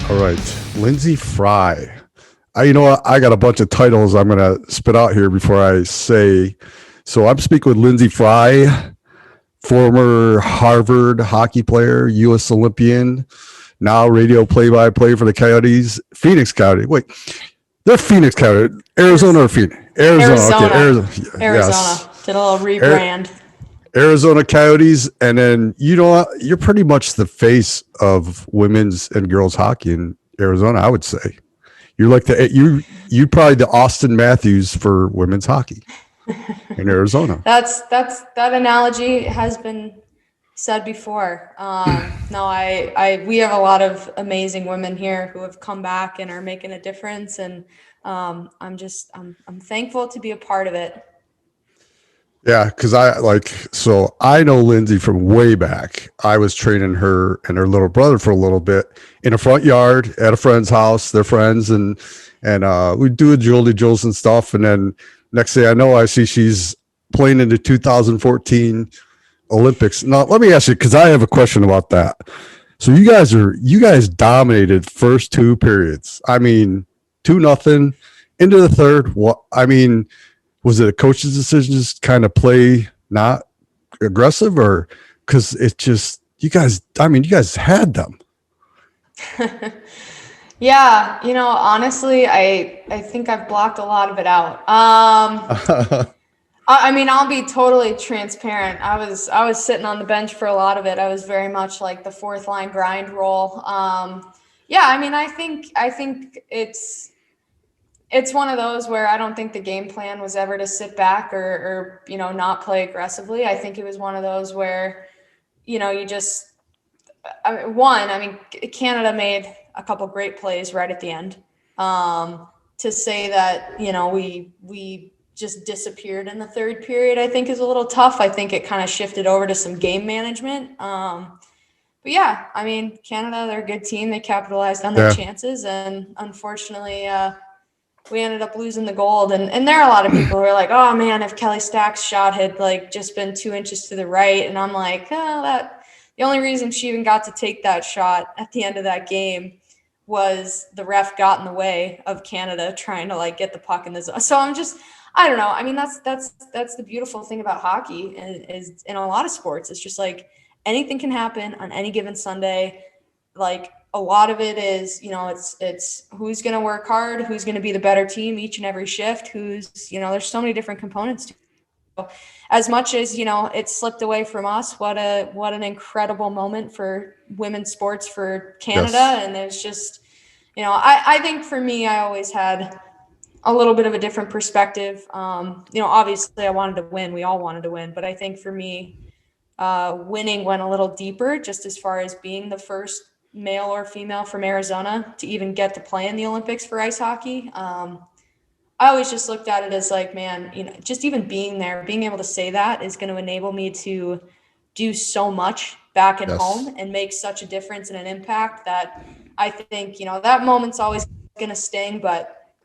All right, Lyndsey Fry. You know what? I got a bunch of titles I'm going to spit out here before I say. So I'm speaking with Lyndsey Fry, former Harvard hockey player, U.S. Olympian, now radio play-by-play for the Coyotes, Phoenix Coyotes. Wait, they're Phoenix Coyotes, Arizona or Phoenix? Arizona. Okay, Arizona. Arizona. Yes. Did a little rebrand. Arizona Coyotes, and then you know what? You're pretty much the face of women's and girls hockey in Arizona. I would say you're like you probably the Austin Matthews for women's hockey in Arizona. That analogy has been said before. No, we have a lot of amazing women here who have come back and are making a difference, and I'm thankful to be a part of it. Yeah, because I know Lyndsey from way back. I was training her and her little brother for a little bit in a front yard at a friend's house. They're friends, and we do a Jules and stuff. And then next thing I know, I see she's playing in the 2014 Olympics. Now, let me ask you, because I have a question about that. So you guys dominated first two periods. I mean, 2-0 into the third. What I mean. Was it a coach's decision to just kind of play not aggressive, or because it's just you guys had them? Yeah, honestly, I think I've blocked a lot of it out. I mean, I'll be totally transparent. I was sitting on the bench for a lot of it. I was very much like the fourth line grind role. Yeah, I mean, I think it's one of those where I don't think the game plan was ever to sit back or not play aggressively. I think it was one of those where, you just Canada made a couple great plays right at the end. To say that, we just disappeared in the third period, I think is a little tough. I think it kind of shifted over to some game management. But yeah, I mean, Canada, they're a good team. They capitalized on their chances, and unfortunately, we ended up losing the gold. And there are a lot of people who are like, oh man, if Kelly Stack's shot had just been 2 inches to the right. And I'm like, the only reason she even got to take that shot at the end of that game was the ref got in the way of Canada trying to get the puck in the zone. So I don't know. I mean, that's the beautiful thing about hockey is in a lot of sports. It's just anything can happen on any given Sunday. A lot of it is, it's who's going to work hard, who's going to be the better team each and every shift, there's so many different components to it. So as much as, it slipped away from us, what an incredible moment for women's sports for Canada. Yes. And there's just, I think for me, I always had a little bit of a different perspective. Obviously I wanted to win. We all wanted to win. But I think for me, winning went a little deeper just as far as being the first male or female from Arizona to even get to play in the Olympics for ice hockey. I always just looked at it as man, just even being there, being able to say that is going to enable me to do so much back at home and make such a difference and an impact that I think, that moment's always going to sting, but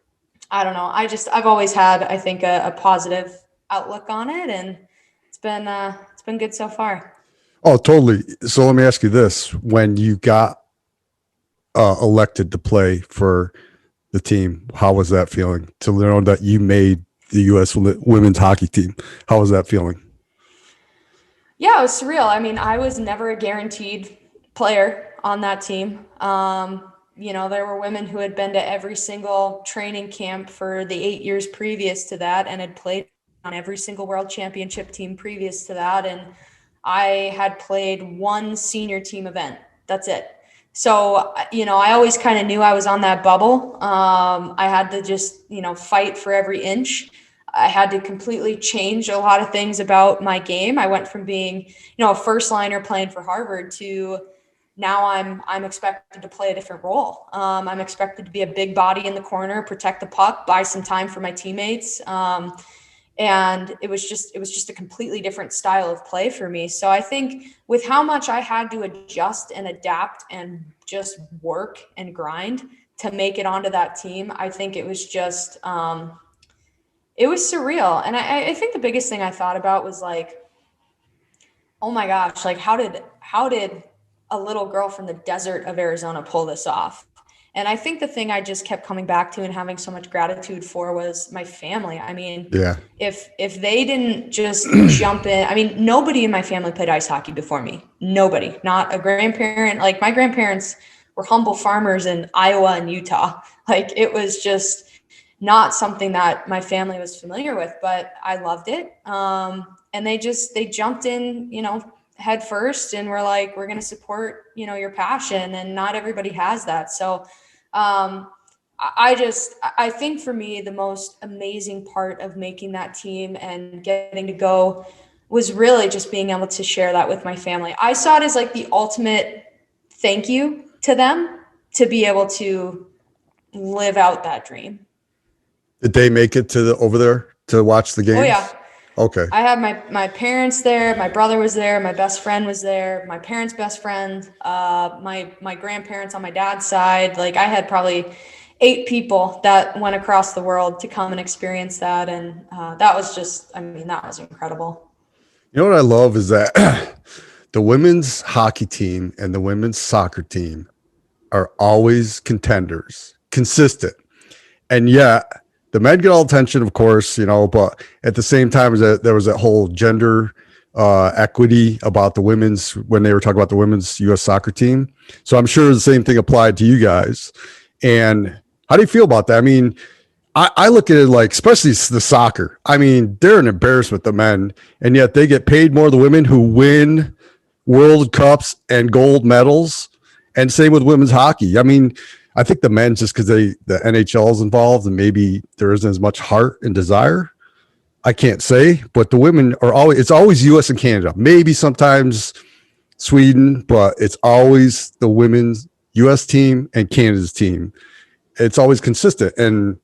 I don't know. I've always had, I think, a positive outlook on it, and it's been good so far. Oh, totally. So let me ask you this. When you got elected to play for the team, how was that feeling to know that you made the U.S. women's hockey team? How was that feeling? Yeah, it was surreal. I mean, I was never a guaranteed player on that team. There were women who had been to every single training camp for the 8 years previous to that and had played on every single world championship team previous to that. And I had played one senior team event. That's it. So, I always kind of knew I was on that bubble. I had to just, fight for every inch. I had to completely change a lot of things about my game. I went from being, a first liner playing for Harvard to now I'm expected to play a different role. I'm expected to be a big body in the corner, protect the puck, buy some time for my teammates. And it was just a completely different style of play for me. So I think with how much I had to adjust and adapt and just work and grind to make it onto that team, I think it was just, it was surreal. And I think the biggest thing I thought about was oh my gosh, how did a little girl from the desert of Arizona pull this off? And I think the thing I just kept coming back to and having so much gratitude for was my family. I mean, Yeah. if they didn't just jump in, I mean, nobody in my family played ice hockey before me. Nobody, not a grandparent. Like my grandparents were humble farmers in Iowa and Utah. Like it was just not something that my family was familiar with, but I loved it. And they jumped in, head first, and we're like, we're going to support, your passion. And not everybody has that. So, I think for me, the most amazing part of making that team and getting to go was really just being able to share that with my family. I saw it as like the ultimate thank you to them to be able to live out that dream. Did they make it to over there to watch the games? Oh yeah. Okay. I had my parents there, my brother was there, my best friend was there, my parents' best friend, my grandparents on my dad's side. Like I had probably 8 people that went across the world to come and experience that. And that was that was incredible. You know what I love is that the women's hockey team and the women's soccer team are always contenders, consistent. And yet the men get all attention, of course, but at the same time, there was that whole gender equity about the women's, when they were talking about the women's U.S. soccer team. So I'm sure the same thing applied to you guys. And how do you feel about that? I mean, I look at it like, especially the soccer. I mean, they're an embarrassment, the men, and yet they get paid more, the women who win World Cups and gold medals. And same with women's hockey. I mean, I think the men, just because the NHL is involved and maybe there isn't as much heart and desire, I can't say. But the women it's always U.S. and Canada, maybe sometimes Sweden, but it's always the women's U.S. team and Canada's team. It's always consistent. And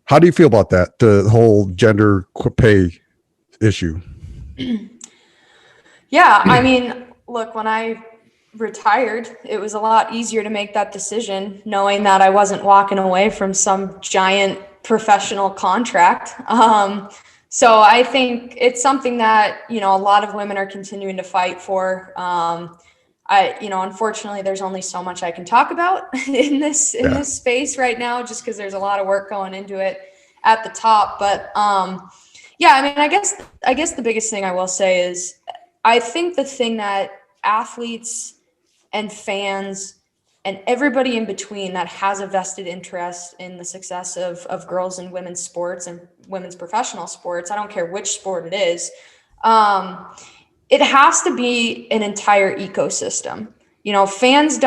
how do you feel about that, the whole gender pay issue? Yeah, I mean, look, when I retired, it was a lot easier to make that decision knowing that I wasn't walking away from some giant professional contract. So I think it's something that, a lot of women are continuing to fight for. Unfortunately, there's only so much I can talk about in this space right now, just because there's a lot of work going into it at the top. But yeah, I mean, I guess the biggest thing I will say is I think the thing that athletes and fans and everybody in between that has a vested interest in the success of girls and women's sports and women's professional sports, I don't care which sport it is, it has to be an entire ecosystem. Fans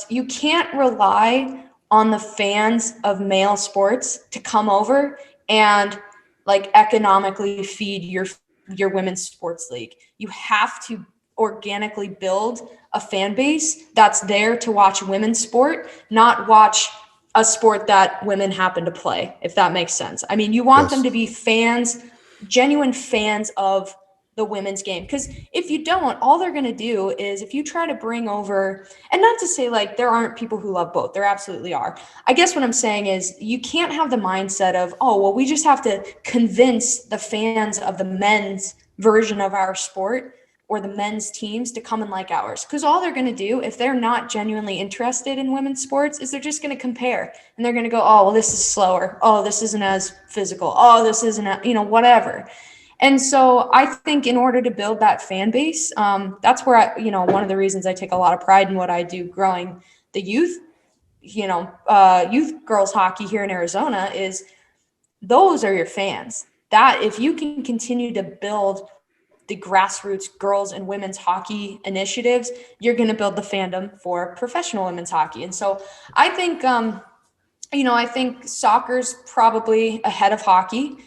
you can't rely on the fans of male sports to come over and like economically feed your women's sports league. You have to organically build a fan base that's there to watch women's sport, not watch a sport that women happen to play, if that makes sense. I mean, you want them to be fans, genuine fans of the women's game. Because if you don't, all they're going to do is, if you try to bring over, and not to say like there aren't people who love both, there absolutely are. I guess what I'm saying is you can't have the mindset of, oh, well, we just have to convince the fans of the men's version of our sport or the men's teams to come and like ours. Because all they're going to do, if they're not genuinely interested in women's sports, is they're just going to compare. And they're going to go, oh, well, this is slower. Oh, this isn't as physical. Oh, this isn't, whatever. And so I think in order to build that fan base, that's where one of the reasons I take a lot of pride in what I do growing the youth girls hockey here in Arizona is those are your fans. That if you can continue to build the grassroots girls and women's hockey initiatives, you're going to build the fandom for professional women's hockey. And so I think, I think soccer's probably ahead of hockey.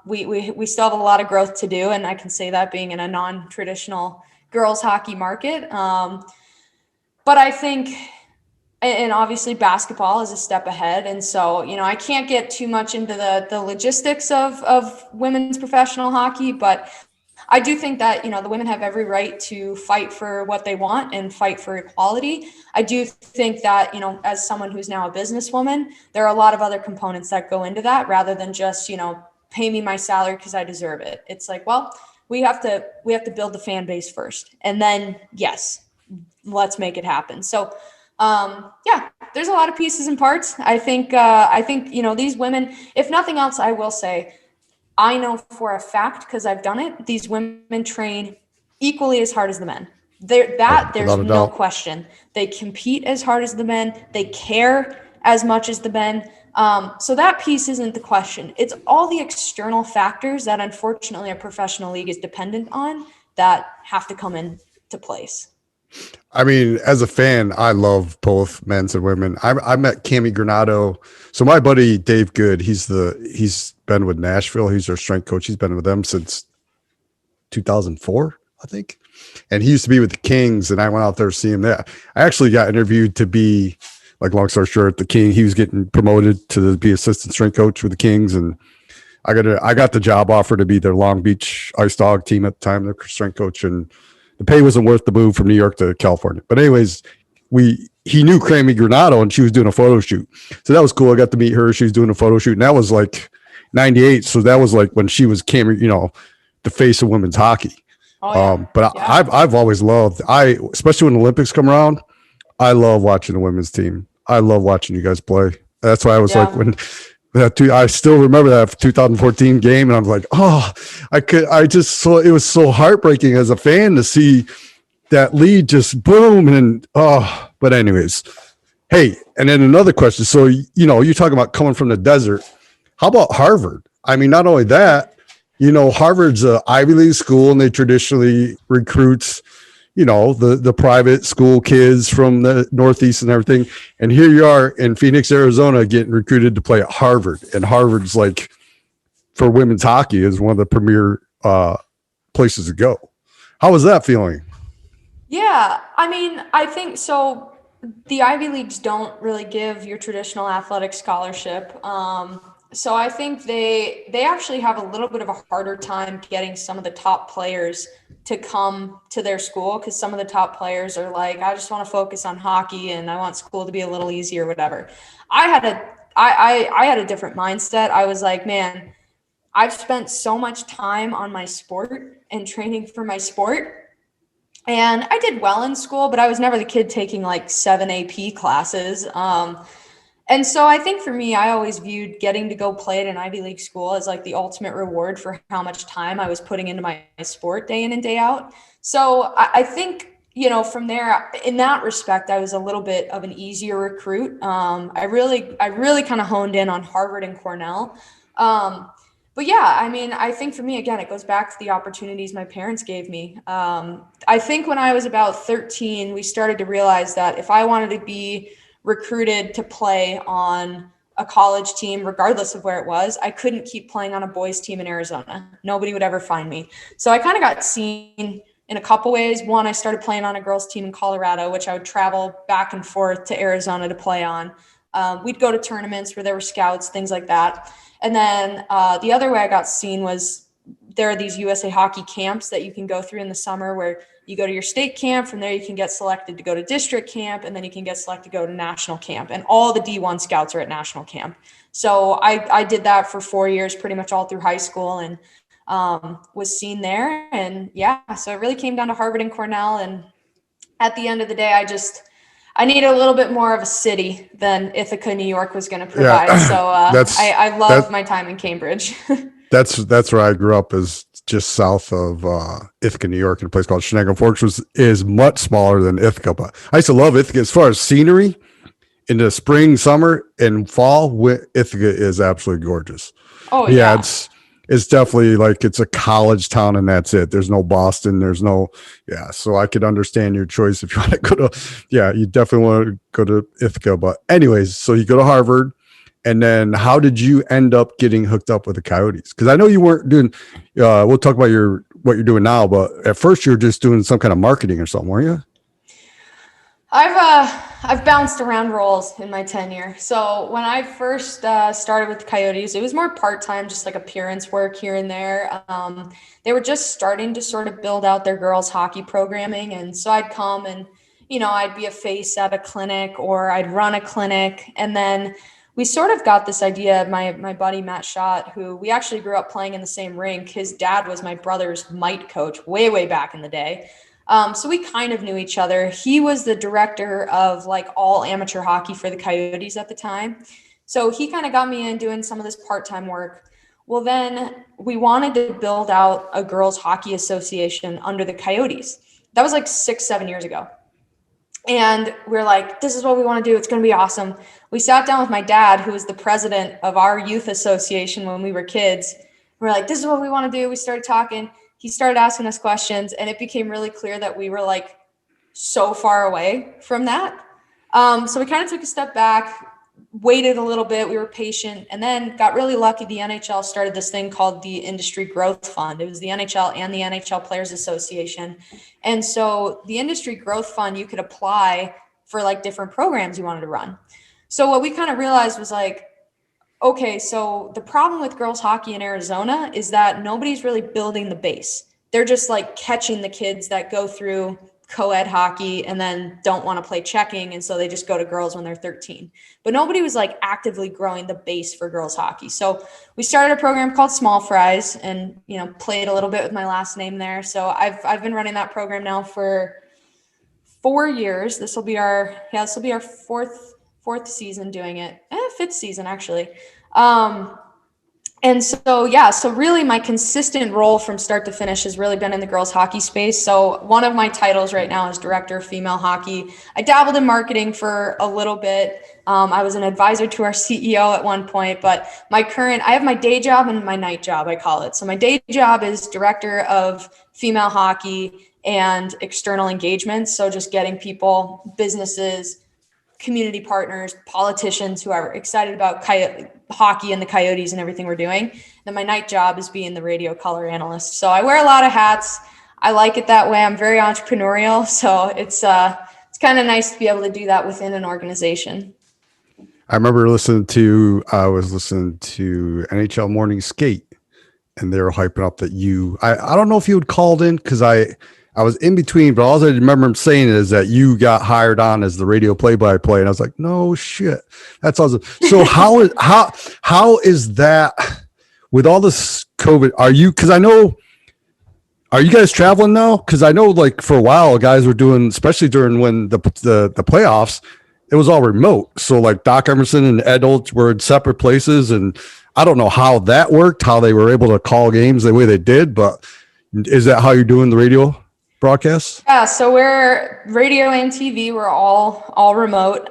We still have a lot of growth to do, and I can say that being in a non-traditional girls hockey market. But I think, and obviously basketball is a step ahead. And so, I can't get too much into the logistics of women's professional hockey, but I do think that, the women have every right to fight for what they want and fight for equality. I do think that, as someone who's now a businesswoman, there are a lot of other components that go into that rather than just, pay me my salary because I deserve it. It's like, well, we have to build the fan base first. And then, yes, let's make it happen. So, yeah, there's a lot of pieces and parts. I think, these women, if nothing else, I will say, I know for a fact, because I've done it, these women train equally as hard as the men. There's Without a no doubt. question. They compete as hard as the men. They care as much as the men. So that piece isn't the question. It's all the external factors that unfortunately a professional league is dependent on that have to come into place. I mean, as a fan, I love both men's and women. I met Cami Granado. So my buddy Dave Good, he's been with Nashville. He's their strength coach. He's been with them since 2004, I think. And he used to be with the Kings, and I went out there to see him there. I actually got interviewed to be, like, long story short, the King. He was getting promoted to be assistant strength coach with the Kings, and I got the job offer to be their Long Beach Ice Dog team at the time, their strength coach, and the pay wasn't worth the move from New York to California. But anyways, he knew Cami Granado, and she was doing a photo shoot, so that was cool. I got to meet her. She was doing a photo shoot, and that was like '98, so that was like when she was Cami, the face of women's hockey. Oh, yeah. But Yeah. I've always loved, especially when the Olympics come around, I love watching the women's team. I love watching you guys play. That's why I was like, when I still remember that 2014 game, and I'm like, oh, it was so heartbreaking as a fan to see that lead just boom. And but anyways, hey, and then another question. So, you're talking about coming from the desert. How about Harvard? I mean, not only that, Harvard's a Ivy League school, and they traditionally recruits, the private school kids from the Northeast and everything. And here you are in Phoenix, Arizona, getting recruited to play at Harvard. And Harvard's, like, for women's hockey, is one of the premier places to go. How was that feeling? Yeah, I mean, I think so. The Ivy Leagues don't really give your traditional athletic scholarship. So I think they actually have a little bit of a harder time getting some of the top players to come to their school, because some of the top players are like, I just want to focus on hockey and I want school to be a little easier, whatever. I had a different mindset. I was like, man, I've spent so much time on my sport and training for my sport. And I did well in school, but I was never the kid taking like 7 AP classes. And so I think for me, I always viewed getting to go play at an Ivy League school as like the ultimate reward for how much time I was putting into my sport day in and day out. So I think, from there, in that respect, I was a little bit of an easier recruit. I really kind of honed in on Harvard and Cornell. But yeah, I mean, I think for me, again, it goes back to the opportunities my parents gave me. I think when I was about 13, we started to realize that if I wanted to be recruited to play on a college team, regardless of where it was, I couldn't keep playing on a boys team in Arizona. Nobody would ever find me. So I kind of got seen in a couple ways. One, I started playing on a girls team in Colorado, which I would travel back and forth to Arizona to play on. We'd go to tournaments where there were scouts, things like that. And then the other way I got seen was there are these USA Hockey camps that you can go through in the summer where you go to your state camp. From there, you can get selected to go to district camp, and then you can get selected to go to national camp. And all the D1 scouts are at national camp. So I did that for 4 years, pretty much all through high school, and was seen there. And yeah, so it really came down to Harvard and Cornell. And at the end of the day, I needed a little bit more of a city than Ithaca, New York was going to provide. Yeah, So I loved my time in Cambridge. that's where I grew up, is just south of Ithaca, New York, in a place called Shenango Forks, which is much smaller than Ithaca. But I used to love Ithaca. As far as scenery, in the spring, summer, and fall, Ithaca is absolutely gorgeous. Oh, Yeah, yeah. it's definitely like it's a college town, and that's it. There's no Boston. There's no, so I could understand your choice if you want to go to, you definitely want to go to Ithaca. But anyways, so you go to Harvard. And then how did you end up getting hooked up with the Coyotes? Because I know you weren't doing, we'll talk about what you're doing now, but at first you were just doing some kind of marketing or something, weren't you? I've bounced around roles in my tenure. So when I first started with the Coyotes, it was more part-time, just like appearance work here and there. They were just starting to sort of build out their girls hockey programming. And so I'd come and, I'd be a face at a clinic, or I'd run a clinic. And then we sort of got this idea, my buddy Matt Schott, who we actually grew up playing in the same rink. His dad was my brother's mite coach way back in the day. So we kind of knew each other. He was the director of like all amateur hockey for the Coyotes at the time. So he kind of got me in doing some of this part-time work. Well, then we wanted to build out a girls hockey association under the Coyotes. That was like 6-7 years ago. And we're like, this is what we want to do. It's going to be awesome. We sat down with my dad, who was the president of our youth association when we were kids. We're like, this is what we want to do. We started talking. He started asking us questions, and it became really clear that we were like so far away from that. So we kind of took a step back, waited a little bit. We were patient, and then got really lucky. The NHL started this thing called the Industry Growth Fund. It was the NHL and the NHL Players Association. And so the Industry Growth Fund, you could apply for like different programs you wanted to run. So what we kind of realized was like, okay, so the problem with girls hockey in Arizona is that nobody's really building the base. They're just like catching the kids that go through co-ed hockey and then don't want to play checking. And so they just go to girls when they're 13. But nobody was like actively growing the base for girls hockey. So we started a program called Small Fries and, you know, played a little bit with my last name there. So I've been running that program now for 4 years. This will be our fourth season doing it. Fifth season actually. And so, so really my consistent role from start to finish has really been in the girls hockey space. So one of my titles right now is director of female hockey. I dabbled in marketing for a little bit. I was an advisor to our CEO at one point, but I have my day job and my night job, I call it. So my day job is director of female hockey and external engagement. So just getting people, businesses, community partners, politicians who are excited about hockey and the Coyotes and everything we're doing. Then my night job is being the radio color analyst. So I wear a lot of hats. I like it that way. I'm very entrepreneurial. So it's kind of nice to be able to do that within an organization. I remember I was listening to NHL Morning Skate, and they were hyping up that I don't know if you had called in because I was in between, but all I remember him saying is that you got hired on as the radio play-by-play, and I was like, no shit, that's awesome. So how is that with all this COVID? Are you guys traveling now? Because I know like for a while guys were doing, especially during when the playoffs, it was all remote. So like Doc Emerson and Ed Olds were in separate places, and I don't know how that worked, how they were able to call games the way they did, but is that how you're doing the radio broadcasts? Yeah, so we're radio and TV, we're all remote.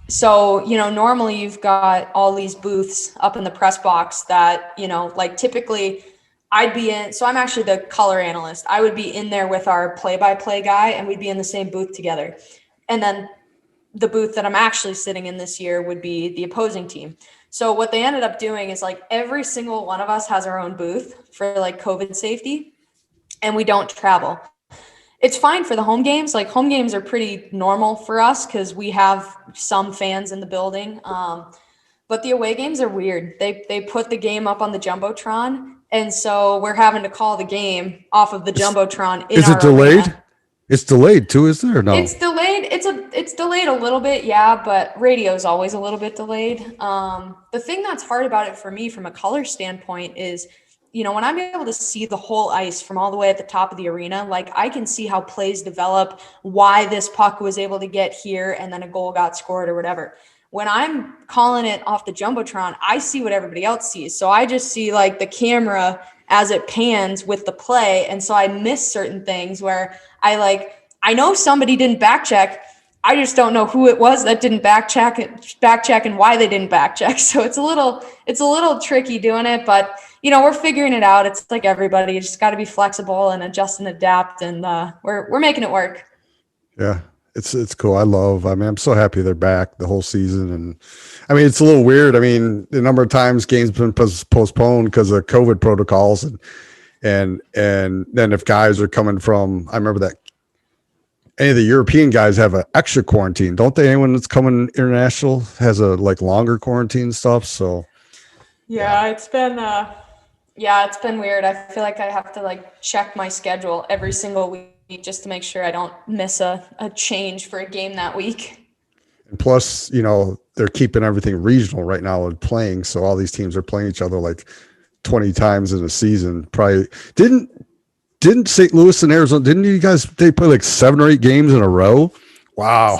So, you know, normally you've got all these booths up in the press box that, you know, like typically I'd be in. So I'm actually the color analyst. I would be in there with our play-by-play guy, and we'd be in the same booth together. And then the booth that I'm actually sitting in this year would be the opposing team. So what they ended up doing is like every single one of us has our own booth for like COVID safety, and we don't travel. It's fine for the home games. Like home games are pretty normal for us because we have some fans in the building. But the away games are weird. They put the game up on the Jumbotron, and so we're having to call the game off of the Jumbotron. Is it delayed? Arena. It's delayed too, is there? No, it's delayed. It's delayed a little bit, yeah, but radio is always a little bit delayed. The thing that's hard about it for me from a color standpoint is, you know, when I'm able to see the whole ice from all the way at the top of the arena, like I can see how plays develop, why this puck was able to get here and then a goal got scored or whatever. When I'm calling it off the Jumbotron, I see what everybody else sees. So I just see like the camera as it pans with the play. And so I miss certain things where I know somebody didn't back check. I just don't know who it was that didn't back check and why they didn't back check. So it's a little tricky doing it, but you know, we're figuring it out. It's like everybody, you just got to be flexible and adjust and adapt. And we're making it work. Yeah. It's cool. I'm so happy they're back the whole season. And I mean, it's a little weird. I mean, the number of times games been postponed because of COVID protocols and then if guys are coming from, I remember that any of the European guys have an extra quarantine, don't they? Anyone that's coming international has a like longer quarantine stuff. So yeah. It's been weird. I feel like I have to like check my schedule every single week just to make sure I don't miss a change for a game that week. And plus, you know, they're keeping everything regional right now and playing. So all these teams are playing each other like 20 times in a season. Probably didn't didn't St. Louis and Arizona, didn't you guys, they play like 7 or 8 games in a row? Wow.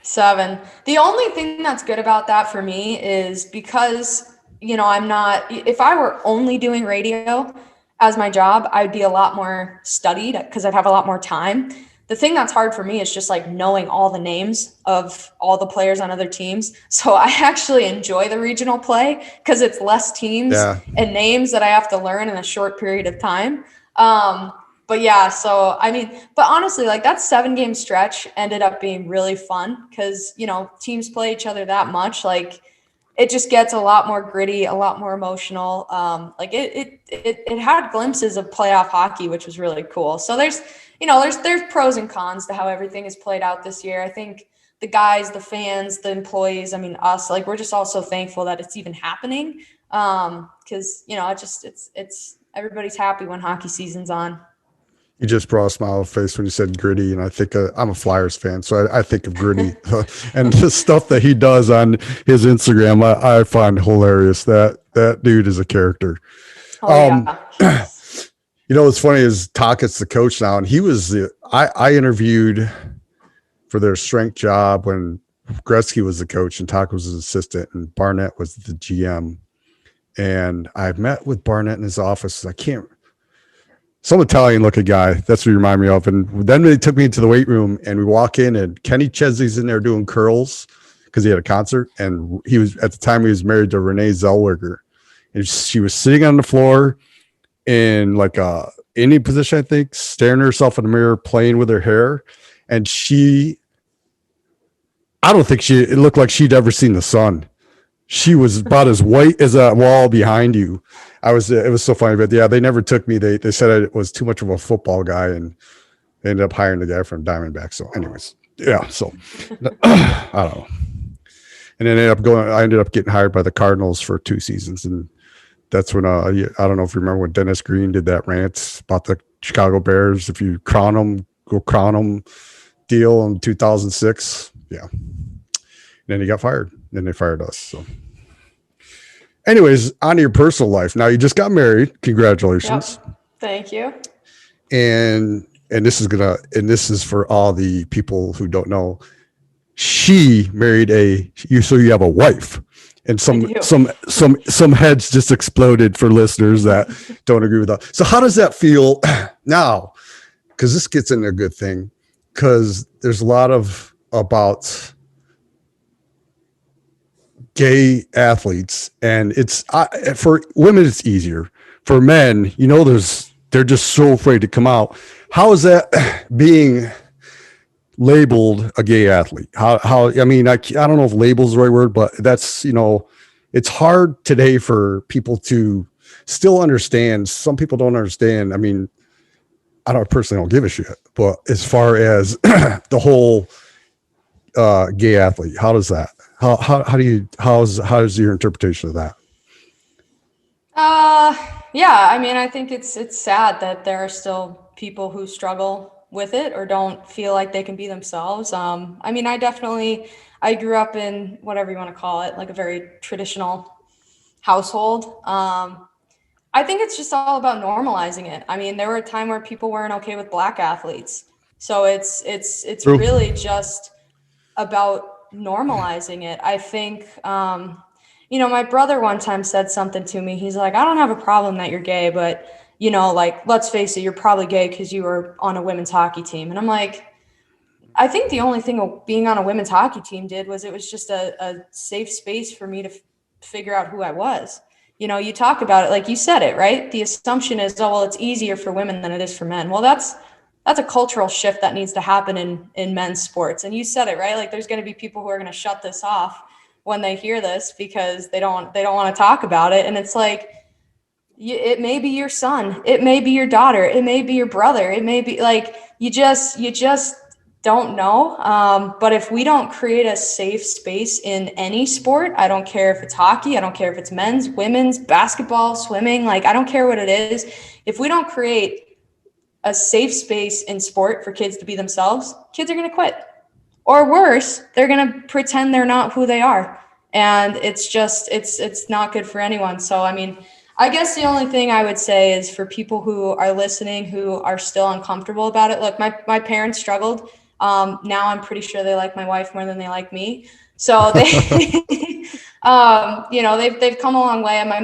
7. The only thing that's good about that for me is because, I'm not, if I were only doing radio as my job, I'd be a lot more studied because I'd have a lot more time. The thing that's hard for me is just like knowing all the names of all the players on other teams. So I actually enjoy the regional play because it's less teams and names that I have to learn in a short period of time. But yeah, so I mean, but honestly, like that 7-game stretch ended up being really fun because, teams play each other that much. Like it just gets a lot more gritty, a lot more emotional. Like it had glimpses of playoff hockey, which was really cool. So there's pros and cons to how everything is played out this year. I think the guys, the fans, the employees, I mean, us, like we're just all so thankful that it's even happening. Cause it's everybody's happy when hockey season's on. You just brought a smile on my face when you said gritty, and I think I'm a Flyers fan, so I think of gritty and the stuff that he does on his Instagram. I find hilarious. That dude is a character. Yeah. What's funny is Tockett's the coach now, and he was I interviewed for their strength job when Gretzky was the coach and Tocchet was his assistant, and Barnett was the GM. And I met with Barnett in his office. Some Italian looking guy. That's what you remind me of. And then they took me into the weight room and we walk in and Kenny Chesley's in there doing curls because he had a concert. And he was, at the time, he was married to Renee Zellweger. And she was sitting on the floor in like a Indian position, I think, staring herself in the mirror, playing with her hair. And I don't think it looked like she'd ever seen the sun. She was about as white as that wall behind you. It was so funny, but yeah, they never took me. They said I was too much of a football guy, and they ended up hiring the guy from Diamondback. So anyways, yeah, so I don't know. And then I ended up getting hired by the Cardinals for 2 seasons. And that's when, I don't know if you remember when Dennis Green did that rant about the Chicago Bears. If you crown them, go crown them deal in 2006. Yeah. And then he got fired. Then they fired us. So anyways, on to your personal life. Now you just got married. Congratulations. Yep. Thank you. And this is for all the people who don't know. She married so you have a wife, and some heads just exploded for listeners that don't agree with that. So how does that feel now? Because this gets into a good thing, because there's a lot about gay athletes, and it's for women it's easier. For men, they're just so afraid to come out. How is that being labeled a gay athlete? How I mean, I don't know if label's the right word, but that's, it's hard today for people to still understand. Some people don't understand. I mean, I personally don't give a shit, but as far as the whole gay athlete, how does that, how's your interpretation of that? Yeah, I mean, I think it's sad that there are still people who struggle with it or don't feel like they can be themselves. I mean, I grew up in whatever you want to call it, like a very traditional household. I think it's just all about normalizing it. I mean, there were a time where people weren't okay with black athletes. So it's really just about normalizing it. I think, my brother one time said something to me. He's like, I don't have a problem that you're gay, but like, let's face it, you're probably gay because you were on a women's hockey team. And I'm like, I think the only thing being on a women's hockey team did was it was just a safe space for me to figure out who I was. You talk about it, like you said it, right? The assumption is, oh, well, it's easier for women than it is for men. Well, that's a cultural shift that needs to happen in men's sports. And you said it, right? Like there's going to be people who are going to shut this off when they hear this because they don't want to talk about it. And it's like, it may be your son, it may be your daughter, it may be your brother, it may be like, you just don't know. But if we don't create a safe space in any sport, I don't care if it's hockey, I don't care if it's men's, women's, basketball, swimming, like I don't care what it is. If we don't create a safe space in sport for kids to be themselves, kids are going to quit. Or worse, they're going to pretend they're not who they are. And it's just, it's not good for anyone. So, I mean, I guess the only thing I would say is for people who are listening, who are still uncomfortable about it. Look, my parents struggled. Now I'm pretty sure they like my wife more than they like me. So they, they've come a long way. And my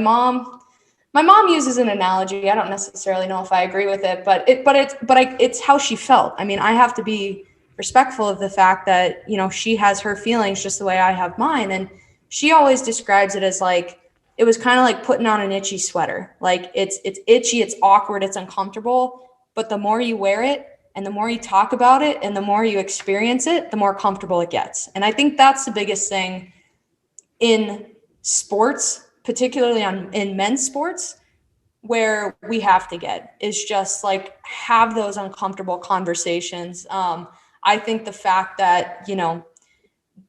mom uses an analogy. I don't necessarily know if I agree with it, but it's how she felt. I mean, I have to be respectful of the fact that, she has her feelings just the way I have mine. And she always describes it as like, it was kind of like putting on an itchy sweater. Like it's itchy, it's awkward, it's uncomfortable, but the more you wear it and the more you talk about it and the more you experience it, the more comfortable it gets. And I think that's the biggest thing in sports, particularly in men's sports, where we have to get is just like have those uncomfortable conversations. I think the fact that,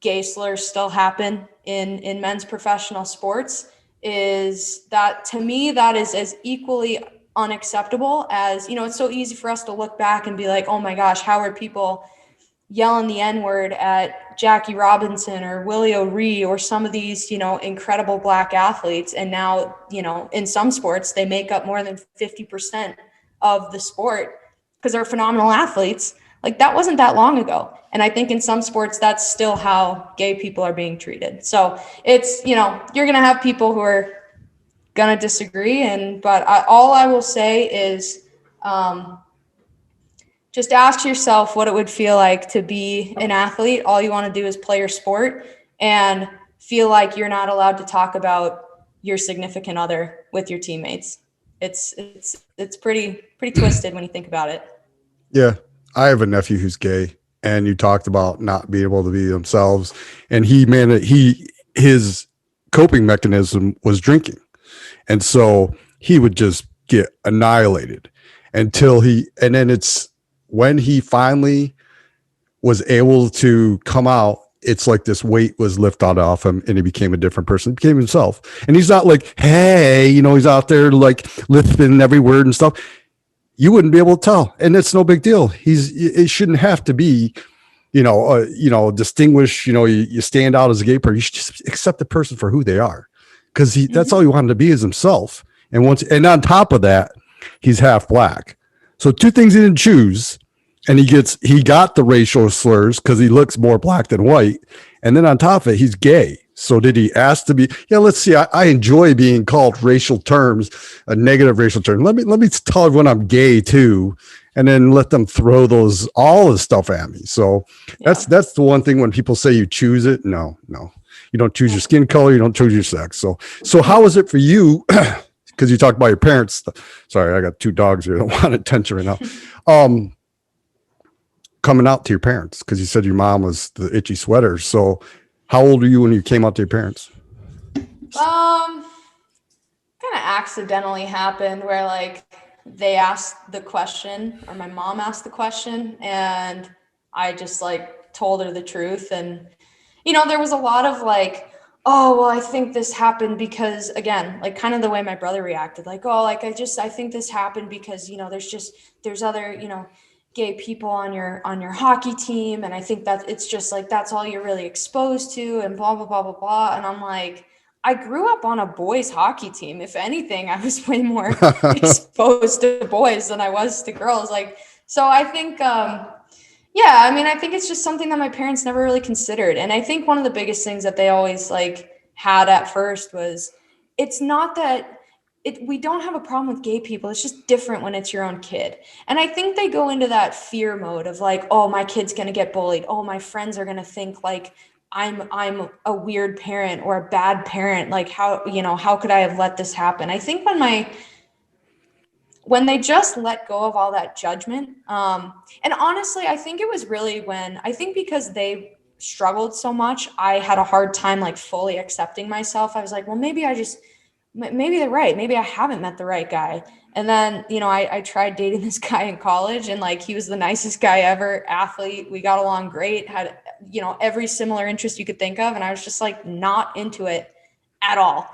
gay slurs still happen in men's professional sports is that, to me, that is as equally unacceptable as, it's so easy for us to look back and be like, oh my gosh, how are people yelling the N-word at Jackie Robinson or Willie O'Ree or some of these, incredible Black athletes. And now, in some sports, they make up more than 50% of the sport because they're phenomenal athletes. Like, that wasn't that long ago. And I think in some sports, that's still how gay people are being treated. So it's, you're going to have people who are going to disagree. But all I will say is, just ask yourself what it would feel like to be an athlete. All you want to do is play your sport and feel like you're not allowed to talk about your significant other with your teammates. It's pretty twisted when you think about it. Yeah. I have a nephew who's gay, and you talked about not being able to be themselves. And his coping mechanism was drinking. And so he would just get annihilated and then it's when he finally was able to come out, it's like this weight was lifted off him and he became a different person, he became himself. And he's not like, hey, he's out there like lisping every word and stuff. You wouldn't be able to tell. And it's no big deal. It shouldn't have to be, distinguish, you stand out as a gay person. You should just accept the person for who they are. Cause that's all he wanted to be, is himself. And on top of that, he's half Black. So two things he didn't choose. And he got the racial slurs because he looks more Black than white. And then on top of it, he's gay. So did he ask to be, let's see, I enjoy being called racial terms, a negative racial term. Let me tell everyone I'm gay too. And then let them throw all this stuff at me. So that's the one thing when people say you choose it. No, you don't choose your skin color. You don't choose your sex. So how was it for you? Because you talked about your parents. Sorry, I got two dogs here that want attention right now. Coming out to your parents, because you said your mom was the itchy sweater. So how old were you when you came out to your parents? Kind of accidentally happened where like they asked the question, or my mom asked the question, and I just like told her the truth. And, there was a lot of like, oh, well, I think this happened because, again, like kind of the way my brother reacted, like, oh, like I think this happened because, there's other, gay people on your hockey team. And I think that it's just like, that's all you're really exposed to, and blah, blah, blah, blah, blah. And I'm like, I grew up on a boys hockey team. If anything, I was way more exposed to boys than I was to girls. Like, so I think, I think it's just something that my parents never really considered. And I think one of the biggest things that they always like had at first was, it's not that we don't have a problem with gay people. It's just different when it's your own kid. And I think they go into that fear mode of like, oh, my kid's going to get bullied. Oh, my friends are going to think like I'm a weird parent or a bad parent. Like how could I have let this happen? I think when they just let go of all that judgment. And honestly, I think it was really because they struggled so much, I had a hard time like fully accepting myself. I was like, well, maybe they're right. Maybe I haven't met the right guy. And then, I tried dating this guy in college, and like, he was the nicest guy ever, athlete. We got along great, had, every similar interest you could think of. And I was just like, not into it at all.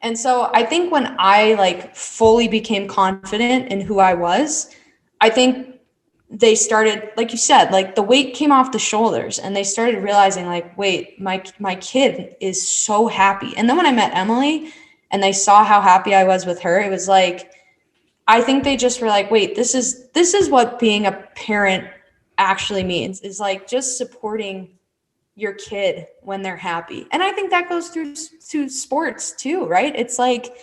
And so I think when I like fully became confident in who I was, I think they started, like you said, like the weight came off the shoulders, and they started realizing like, wait, my kid is so happy. And then when I met Emily, and they saw how happy I was with her, it was like, I think they just were like, wait, this is what being a parent actually means, is like just supporting your kid when they're happy. And I think that goes through to sports too, right? It's like,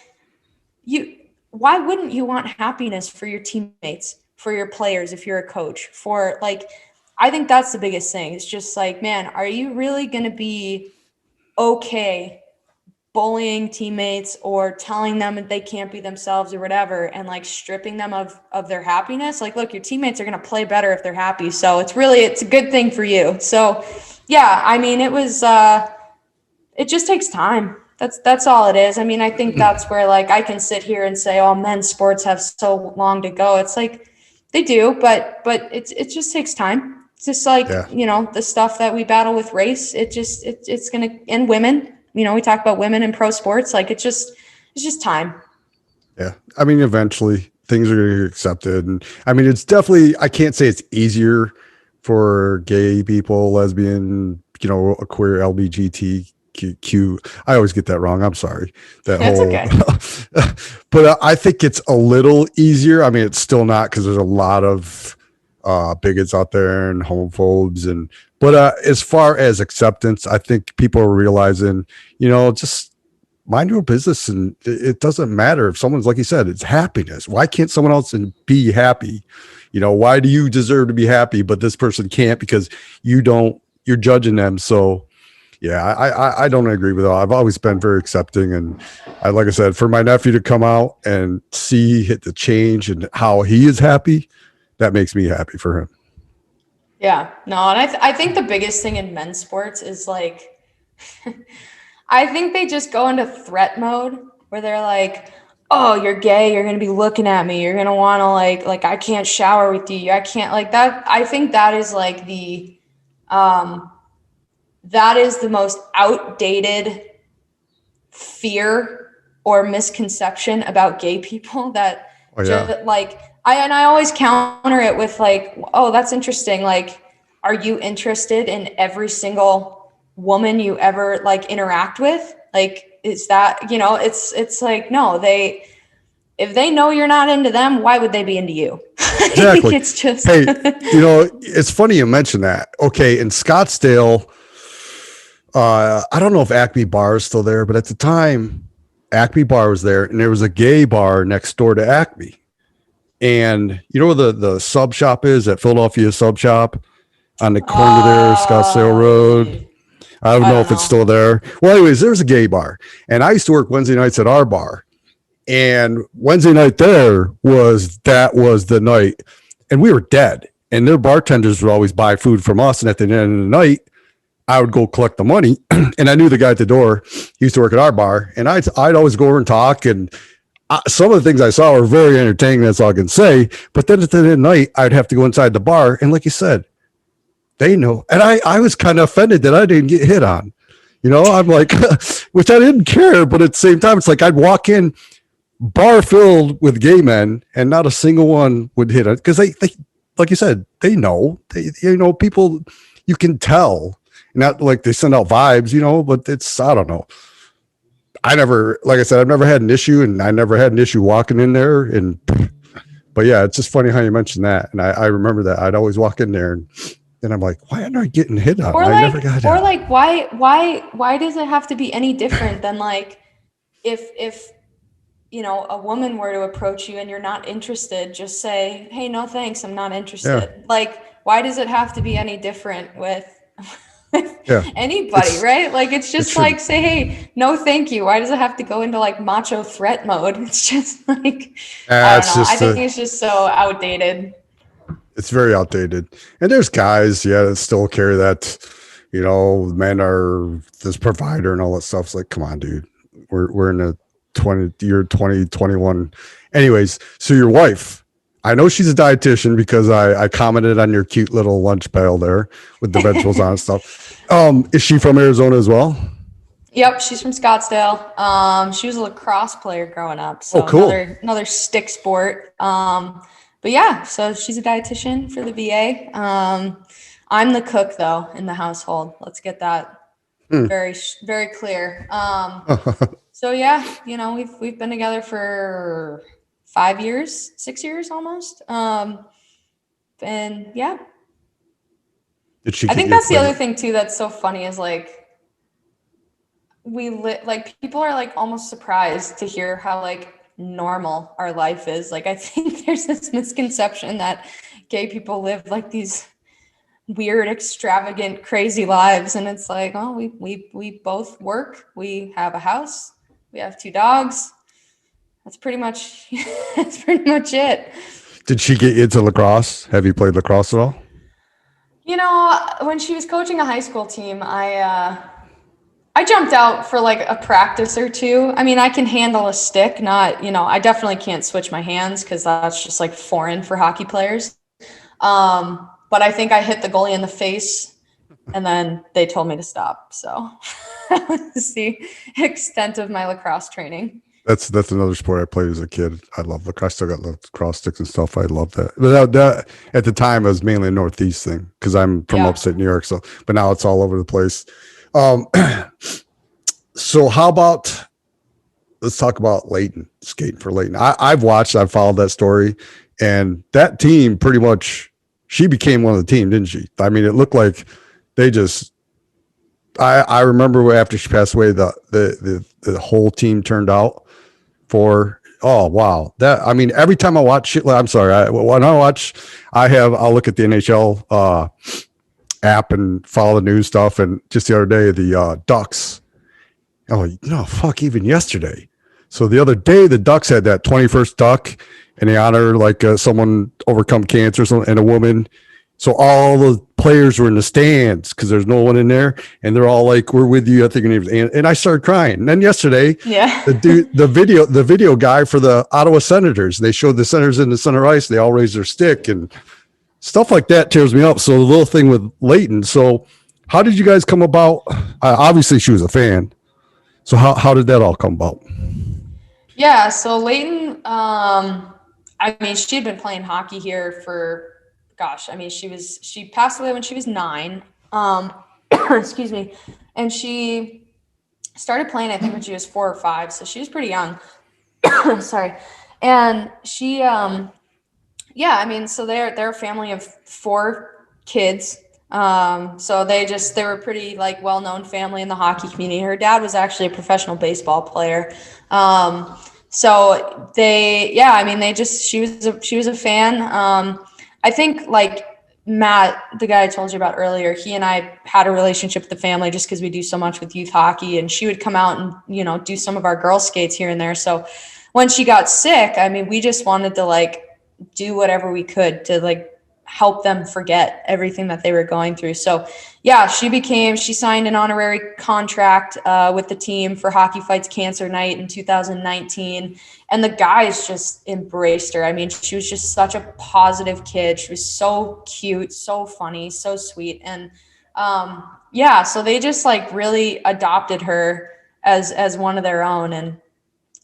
why wouldn't you want happiness for your teammates, for your players, if you're a coach, for like, I think that's the biggest thing. It's just like, man, are you really going to be okay bullying teammates or telling them that they can't be themselves or whatever, and like stripping them of their happiness? Like, look, your teammates are going to play better if they're happy. So it's a good thing for you. So yeah, I mean, it just takes time. That's all it is. I mean, I think that's where like I can sit here and say, oh, men's sports have so long to go. It's like they do, but it just takes time. It's just like, Yeah. the stuff that we battle with race, it's going to, and women, we talk about women in pro sports. Like it's just time. Yeah. I mean, eventually things are going to get accepted. And I mean, it's definitely, I can't say it's easier for gay people, lesbian, a queer LGBTQ. I always get that wrong. I'm sorry. That's okay. But I think it's a little easier. I mean, it's still not, because there's a lot of bigots out there and homophobes, but as far as acceptance, I think people are realizing, just mind your business, and it doesn't matter if someone's, like you said, it's happiness. Why can't someone else be happy? Why do you deserve to be happy, but this person can't because you don't? You're judging them. So yeah, I don't agree with that. I've always been very accepting, and like I said, for my nephew to come out and see the change and how he is happy, that makes me happy for him. Yeah, no, and I think the biggest thing in men's sports is like, I think they just go into threat mode where they're like, oh, you're gay, you're going to be looking at me, you're going to want to like, I can't shower with you, I can't, like that. I think that is like that is the most outdated fear or misconception about gay people that I always counter it with like, oh, that's interesting. Like, are you interested in every single woman you ever like interact with? Like, is that, it's like, no, if they know you're not into them, why would they be into you? Exactly. It's just, hey, it's funny you mentioned that. Okay. In Scottsdale, I don't know if Acme Bar is still there, but at the time, Acme Bar was there, and there was a gay bar next door to Acme. And you know where the sub shop is, at Philadelphia Sub Shop on the corner there, Scottsdale Road? I don't know if it's still there. Well, anyways, there's a gay bar, and I used to work Wednesday nights at our bar. And Wednesday night there was the night, and we were dead. And their bartenders would always buy food from us, and at the end of the night, I would go collect the money. And I knew the guy at the door. He used to work at our bar, and I'd always go over and talk. And some of the things I saw were very entertaining. That's all I can say. But then at the end of the night, I'd have to go inside the bar. And like you said, they know. And I was kind of offended that I didn't get hit on. I'm like, which I didn't care. But at the same time, it's like I'd walk in, bar filled with gay men, and not a single one would hit it. Because they, like you said, they know. People, you can tell. Not like they send out vibes, but I don't know. Like I said, I've never had an issue, and I never had an issue walking in there. But yeah, it's just funny how you mentioned that. And I remember that I'd always walk in there, and then I'm like, why aren't I getting hit on? I never got hit. Or like, why does it have to be any different than like, if a woman were to approach you and you're not interested, just say, hey, no, thanks, I'm not interested. Yeah. Like, why does it have to be any different with anybody, right? Like, it's just like, say, hey, no, thank you. Why does it have to go into like macho threat mode? It's just like, I don't know. I think it's just so outdated. It's very outdated. And there's guys, that still carry that, men are this provider and all that stuff. It's like, come on, dude. We're in a 2021. Anyways, so your wife, I know she's a dietitian because I commented on your cute little lunch pail there with the vegetables on and stuff. Is she from Arizona as well? Yep, she's from Scottsdale. She was a lacrosse player growing up. So cool. Another stick sport. But yeah, so she's a dietitian for the VA. I'm the cook though in the household. Let's get that very, very clear. So yeah, we've been together for 5 years, 6 years almost. And yeah, Did she I get think you that's the other excited? thing too that's so funny is like like people are like almost surprised to hear how like normal our life is. Like I think there's this misconception that gay people live like these weird, extravagant, crazy lives, and it's like, oh, we both work, we have a house, we have 2 dogs. That's pretty much that's pretty much it. Did she get you into lacrosse? Have you played lacrosse at all? When she was coaching a high school team, I jumped out for like a practice or two. I mean, I can handle a stick, not, I definitely can't switch my hands because that's just like foreign for hockey players. But I think I hit the goalie in the face and then they told me to stop. So that was the extent of my lacrosse training. That's another sport I played as a kid. I love lacrosse. I still got lacrosse sticks and stuff. I love that. But that at the time it was mainly a Northeast thing because I'm from Yeah. upstate New York. So, but now it's all over the place. Um, so how about let's talk about Leighton, skating for Leighton. I've followed that story, and that team pretty much she became one of the team, didn't she? I mean, it looked like they just. I remember after she passed away, the whole team turned out for. Oh wow, that I mean, every time I watch shit, I'm sorry, when I watch, I'll look at the NHL app and follow the news stuff, and just the other day the Ducks. Oh no, fuck! Even yesterday. So the other day, the Ducks had that 21st Duck, and they honor like someone overcome cancer and a woman. So all the players were in the stands because there's no one in there, and they're all like, "We're with you." I think her name was, and I started crying. And then yesterday, Yeah. the video guy for the Ottawa Senators, they showed the Senators in the center ice. They all raised their stick and stuff like that tears me up. So the little thing with Leighton. So how did you guys come about? Obviously, she was a fan. So how did that all come about? Yeah, so Leighton, I mean, she had been playing hockey here for, gosh, I mean, she passed away when she was 9. Excuse me. And she started playing, I think, when she was 4 or 5. So she was pretty young. Sorry. And she, yeah, I mean, so they're a family of 4 kids. So they were pretty like well-known family in the hockey community. Her dad was actually a professional baseball player. So yeah, I mean, she was a fan. I think like Matt, the guy I told you about earlier, he and I had a relationship with the family just because we do so much with youth hockey, and she would come out and, do some of our girl skates here and there. So when she got sick, I mean, we just wanted to like do whatever we could to like help them forget everything that they were going through. So yeah, she signed an honorary contract with the team for Hockey Fights Cancer Night in 2019. And the guys just embraced her. I mean, she was just such a positive kid. She was so cute, so funny, so sweet. And yeah, so they just like really adopted her as one of their own. And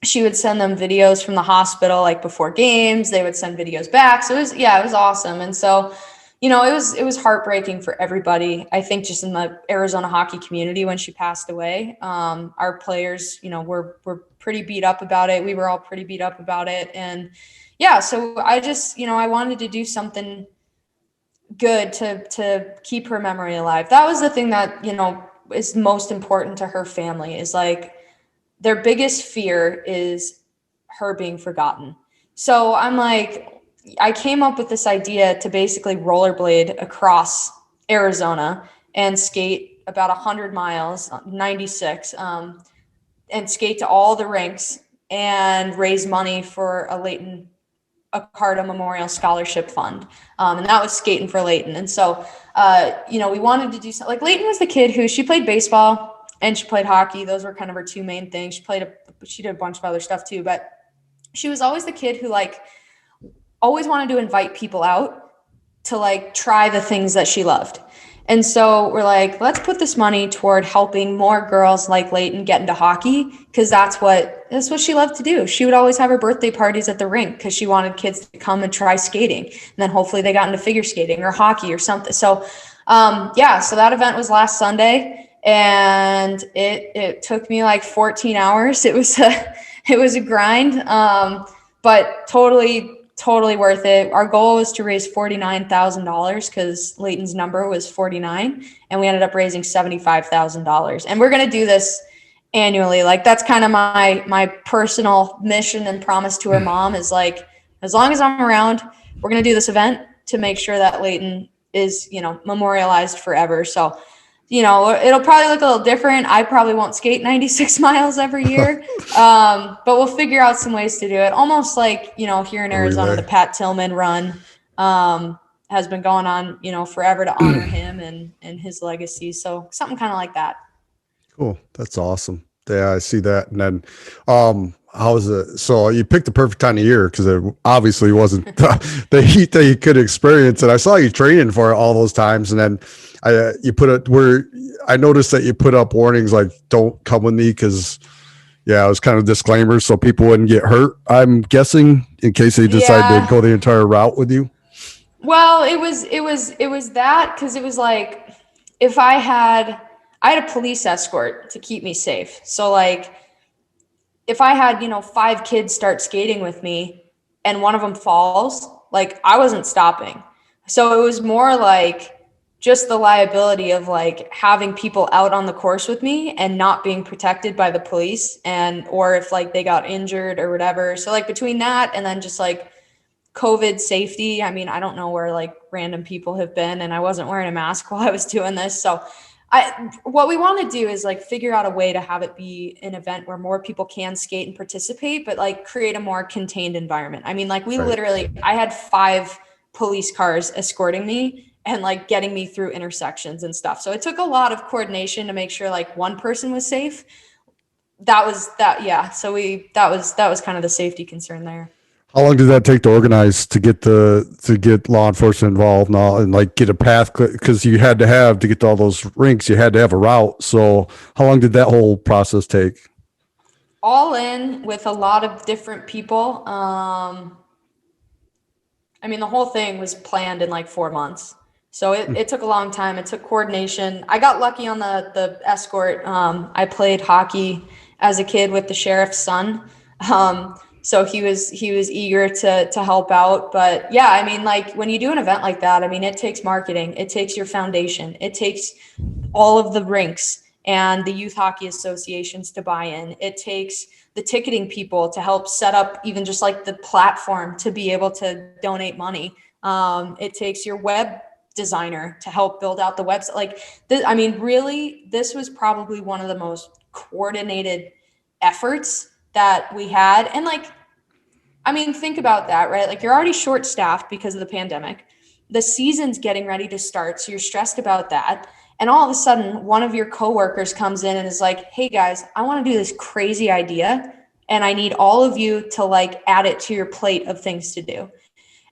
she would send them videos from the hospital, like before games, they would send videos back. So it was awesome. And so, it was heartbreaking for everybody. I think just in the Arizona hockey community when she passed away, our players, were pretty beat up about it. We were all pretty beat up about it. And yeah, so I just, I wanted to do something good to keep her memory alive. That was the thing that, is most important to her family is like, their biggest fear is her being forgotten. So I'm like, I came up with this idea to basically rollerblade across Arizona and skate about 100 miles, 96, and skate to all the rinks and raise money for a Leighton Accardo Memorial Scholarship Fund. And that was Skatin for Leighton. And so, we wanted to do something. Like Leighton was the kid who she played baseball and she played hockey. Those were kind of her 2 main things. She did a bunch of other stuff too, but she was always the kid who like always wanted to invite people out to like try the things that she loved. And so we're like, let's put this money toward helping more girls like Leighton get into hockey because that's what she loved to do. She would always have her birthday parties at the rink because she wanted kids to come and try skating. And then hopefully they got into figure skating or hockey or something. So so that event was last Sunday. and it took me like 14 hours. It was a grind, but totally worth it. Our goal was to raise $49,000 because Leighton's number was 49, and we ended up raising $75,000. And we're gonna do this annually. Like, that's kind of my personal mission and promise to her mom, is like, as long as I'm around, we're gonna do this event to make sure that Leighton is, memorialized forever. So, it'll probably look a little different. I probably won't skate 96 miles every year, but we'll figure out some ways to do it. Almost like, here in Arizona, the Pat Tillman run has been going on, forever, to honor him and his legacy. So something kind of like that. Cool. That's awesome. Yeah, I see that. And then, how's it? So you picked the perfect time of year because it obviously wasn't the heat that you could experience. And I saw you training for it all those times. And then I noticed that you put up warnings like, don't come with me, because it was kind of disclaimers so people wouldn't get hurt, I'm guessing, in case they decide to go the entire route with you. Well, it was that, because it was like, if I had a police escort to keep me safe. So like, if I had, 5 kids start skating with me and one of them falls, like, I wasn't stopping. So it was more like just the liability of like having people out on the course with me and not being protected by the police, or if like they got injured or whatever. So like, between that and then just like COVID safety, I mean, I don't know where like random people have been, and I wasn't wearing a mask while I was doing this. So what we want to do is like figure out a way to have it be an event where more people can skate and participate, but like create a more contained environment. I mean, like, I had 5 police cars escorting me and like getting me through intersections and stuff. So it took a lot of coordination to make sure like one person was safe. That was that. Yeah. So that was kind of the safety concern there. How long did that take to organize to get law enforcement involved and like get a path? Because you had to get to all those rinks, you had to have a route. So how long did that whole process take? All in with a lot of different people. I mean, the whole thing was planned in like 4 months. So it took a long time. It took coordination. I got lucky on the escort. I played hockey as a kid with the sheriff's son. So he was eager to help out. But yeah, I mean, like, when you do an event like that, I mean, it takes marketing, it takes your foundation, it takes all of the rinks and the youth hockey associations to buy in. It takes the ticketing people to help set up even just like the platform to be able to donate money. It takes your web designer to help build out the website. Like, I mean, really, this was probably one of the most coordinated efforts that we had. And like, I mean, think about that, right? Like, you're already short staffed because of the pandemic. The season's getting ready to start, so you're stressed about that. And all of a sudden, one of your coworkers comes in and is like, "Hey guys, I want to do this crazy idea, and I need all of you to like add it to your plate of things to do."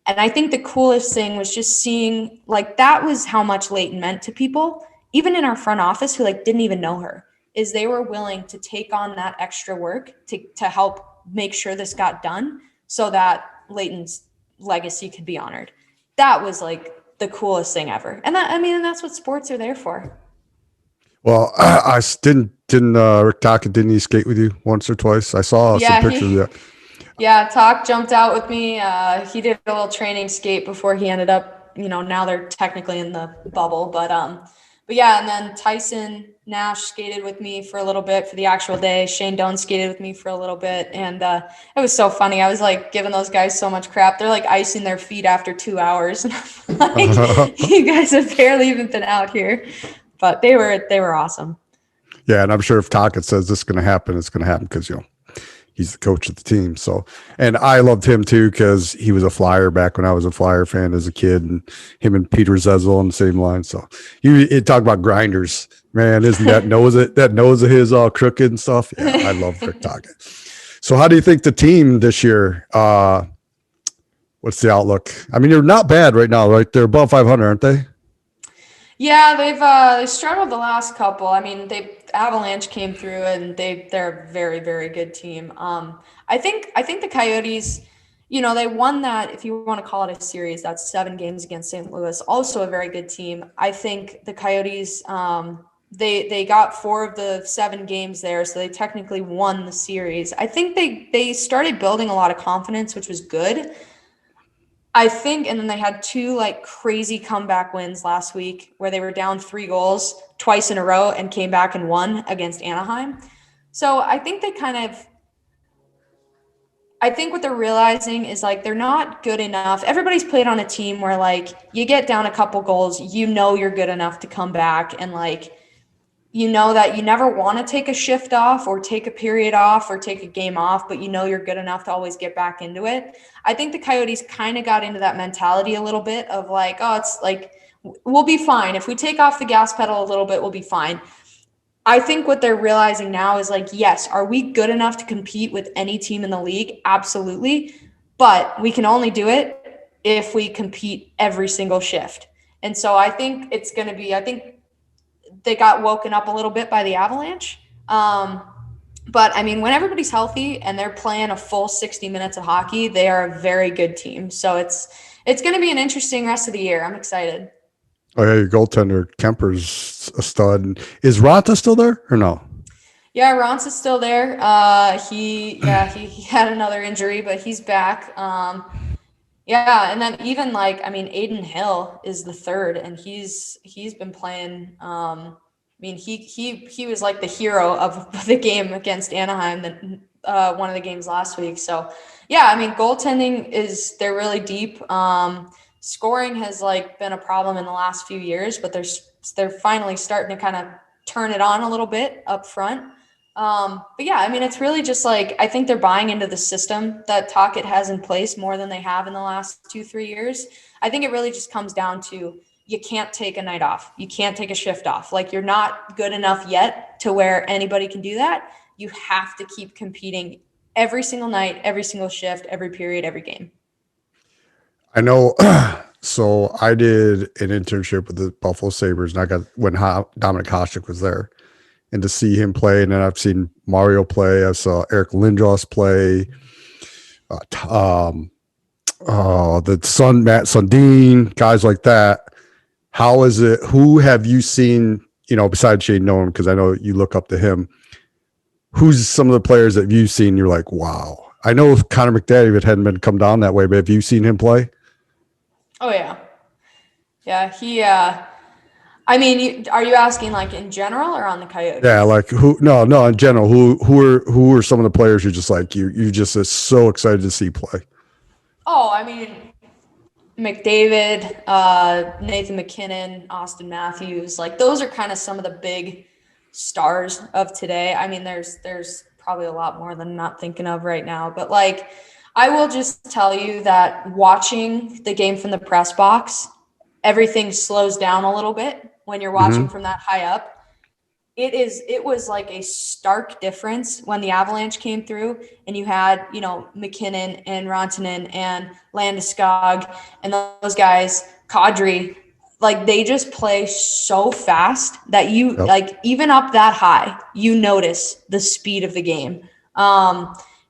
And I think the coolest thing was just seeing, like, that was how much Leighton meant to people, even in our front office, who like didn't even know her, is they were willing to take on that extra work to help make sure this got done so that Leighton's legacy could be honored. That was like the coolest thing ever. And that's what sports are there for. Well, I didn't Rick Tocchet, didn't he skate with you once or twice? I saw some pictures of that. Yeah, Talk jumped out with me. He did a little training skate before he ended up, now they're technically in the bubble, but yeah, and then Tyson Nash skated with me for a little bit for the actual day. Shane Doan skated with me for a little bit, and it was so funny. I was like giving those guys so much crap. They're like icing their feet after 2 hours, and I'm like, you guys have barely even been out here, but they were awesome. Yeah, and I'm sure if Tocchet says this is going to happen, it's going to happen because he's the coach of the team. So, and I loved him too, because he was a Flyer back when I was a Flyer fan as a kid, and him and Peter Zezel on the same line. So he talk about grinders, man. Isn't that nose of his all crooked and stuff? Yeah, I love Rick Tocchet. So how do you think the team this year, what's the outlook? I mean, they're not bad right now, right? They're above 500, aren't they? Yeah, they struggled the last couple. I mean, Avalanche came through, and they're a very, very good team. I think the Coyotes, they won that, if you want to call it a series, that's 7 games against St. Louis, also a very good team. I think the Coyotes, They got 4 of the 7 games there, so they technically won the series. I think they started building a lot of confidence, which was good. I think, and then they had 2 like crazy comeback wins last week where they were down 3 goals twice in a row and came back and won against Anaheim. So I think I think what they're realizing is like they're not good enough. Everybody's played on a team where like you get down a couple goals, you know you're good enough to come back, and like you know that you never want to take a shift off or take a period off or take a game off, but you know you're good enough to always get back into it. I think the Coyotes kind of got into that mentality a little bit of like, oh, it's like we'll be fine. If we take off the gas pedal a little bit, we'll be fine. I think what they're realizing now is like, yes, are we good enough to compete with any team in the league? Absolutely. But we can only do it if we compete every single shift. And so I think it's going to be, I think they got woken up a little bit by the Avalanche. But I mean, when everybody's healthy and they're playing a full 60 minutes of hockey, they are a very good team. So it's going to be an interesting rest of the year. I'm excited. Oh yeah, your goaltender Kemper's a stud. And is Ranta still there or no? Yeah, Ronce is still there. He had another injury, but he's back. Yeah, and then even like I mean, Aiden Hill is the third, and he's been playing. I mean, he was like the hero of the game against Anaheim, one of the games last week. So yeah, I mean, goaltending they're really deep. Scoring has like been a problem in the last few years, but they're finally starting to kind of turn it on a little bit up front. But yeah, I mean, it's really just like I think they're buying into the system that Talkett has in place more than they have in the last 2-3 years. I think it really just comes down to you can't take a night off. You can't take a shift off. Like you're not good enough yet to where anybody can do that. You have to keep competing every single night, every single shift, every period, every game. I know. So I did an internship with the Buffalo Sabres, and I got when Dominic Hasek was there, and to see him play, and then I've seen Mario play. I saw Eric Lindros play. Matt Sundin, guys like that. How is it? Who have you seen? You know, besides Shane Nolan, because I know you look up to him. Who's some of the players that you've seen? You're like, wow. I know if Connor McDavid hadn't been come down that way, but have you seen him play? Oh yeah, yeah. I mean, are you asking like in general or on the Coyotes? Yeah, like who? No, in general, who are some of the players you're just like you just are so excited to see play? Oh, I mean, McDavid, Nathan McKinnon, Austin Matthews, like those are kind of some of the big stars of today. I mean, there's probably a lot more than I'm not thinking of right now, but like I will just tell you that watching the game from the press box, everything slows down a little bit when you're watching from that high up. It was like a stark difference when the Avalanche came through and you had, you know, McKinnon and Rantanen and Landeskog and those guys, Kadri, like they just play so fast that you like even up that high, you notice the speed of the game.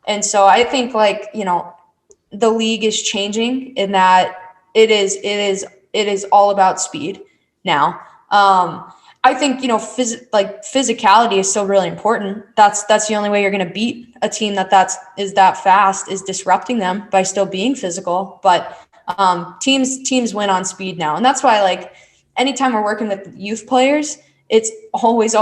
And so I think like, you know, the league is changing in that it is all about speed now. I think, you know, physicality is still really important. That's the only way you're going to beat a team is that fast, is disrupting them by still being physical. But teams win on speed now. And that's why, like, anytime we're working with youth players, it's always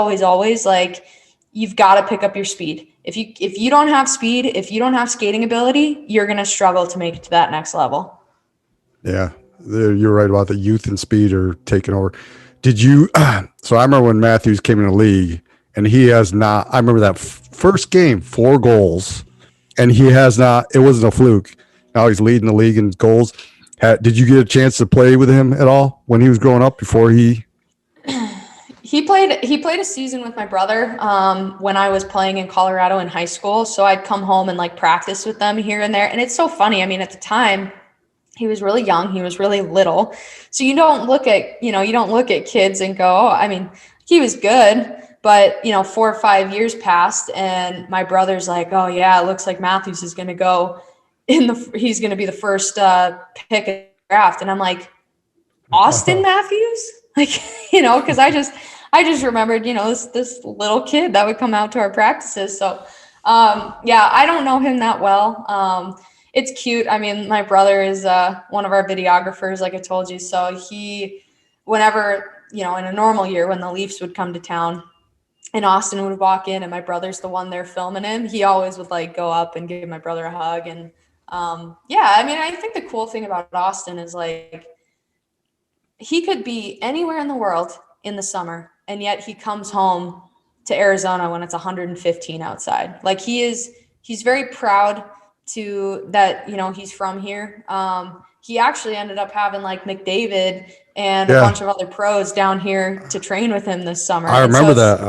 like you've got to pick up your speed. If you don't have speed, if you don't have skating ability, you're going to struggle to make it to that next level. Yeah, you're right about the youth and speed are taking over. Did you? So I remember when Matthews came in the league, and he has not. I remember that first game, 4 goals, and he has not. It wasn't a fluke. Now he's leading the league in goals. Did you get a chance to play with him at all when he was growing up? Before he played a season with my brother when I was playing in Colorado in high school. So I'd come home and like practice with them here and there. And it's so funny. I mean, at the time, he was really young. He was really little. So you don't look at kids and go, oh, I mean, he was good. But, 4 or 5 years passed and my brother's like, oh yeah, it looks like Matthews is going to go he's going to be the first pick in the draft. And I'm like, Austin Matthews? Like, because I just remembered, this little kid that would come out to our practices. So, yeah, I don't know him that well. It's cute. I mean, my brother is one of our videographers, like I told you. So whenever, in a normal year when the Leafs would come to town and Austin would walk in and my brother's the one there filming him, he always would like go up and give my brother a hug. And yeah, I mean, I think the cool thing about Austin is like he could be anywhere in the world in the summer, and yet he comes home to Arizona when it's 115 outside. Like he's very proud to that, he's from here. He actually ended up having like McDavid and a bunch of other pros down here to train with him this summer. I remember that.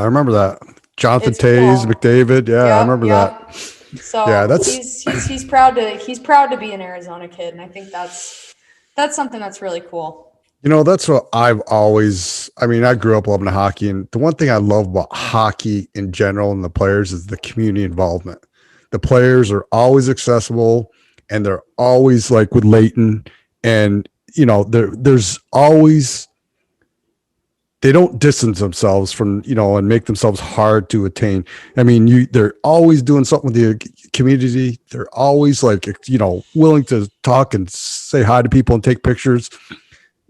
Jonathan It's Tays, cool. McDavid. Yeah, I remember that. So Yeah, he's proud to be an Arizona kid, and I think that's something that's really cool. That's what I've always, I grew up loving hockey, and the one thing I love about hockey in general and the players is the community involvement. The players are always accessible, and they're always like with Leighton, and there's always, they don't distance themselves from, and make themselves hard to attain. They're always doing something with the community. They're always like, willing to talk and say hi to people and take pictures.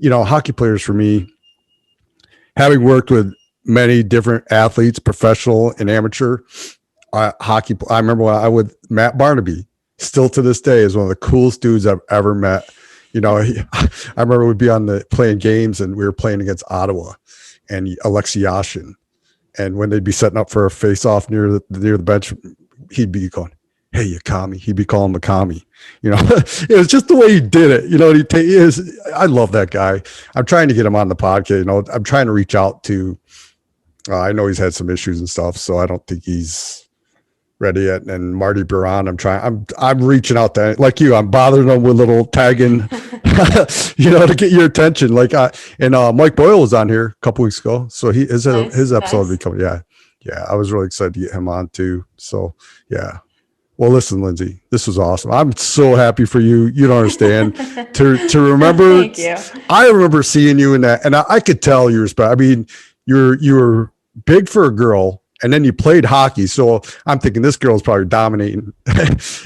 Hockey players for me, having worked with many different athletes, professional and amateur hockey. I remember when I with Matt Barnaby, still to this day is one of the coolest dudes I've ever met. I remember we'd be playing games and we were playing against Ottawa and Alexei Yashin. And when they'd be setting up for a face-off near the bench, he'd be going, "Hey, Yakami." He'd be calling Makami. It was just the way he did it. I love that guy. I'm trying to get him on the podcast. I'm trying to reach out to, I know he's had some issues and stuff, so I don't think he's ready yet. And Marty Buron, I'm reaching out to, like you, I'm bothering him with little tagging, to get your attention. Mike Boyle was on here a couple weeks ago. So his episode will be coming. Yeah. Yeah. I was really excited to get him on too. So yeah. Well, listen, Lyndsey, this was awesome. I'm so happy for you. You don't understand. to remember. Thank you. I remember seeing you in that, and I could tell you you were big for a girl, and then you played hockey. So I'm thinking this girl's probably dominating.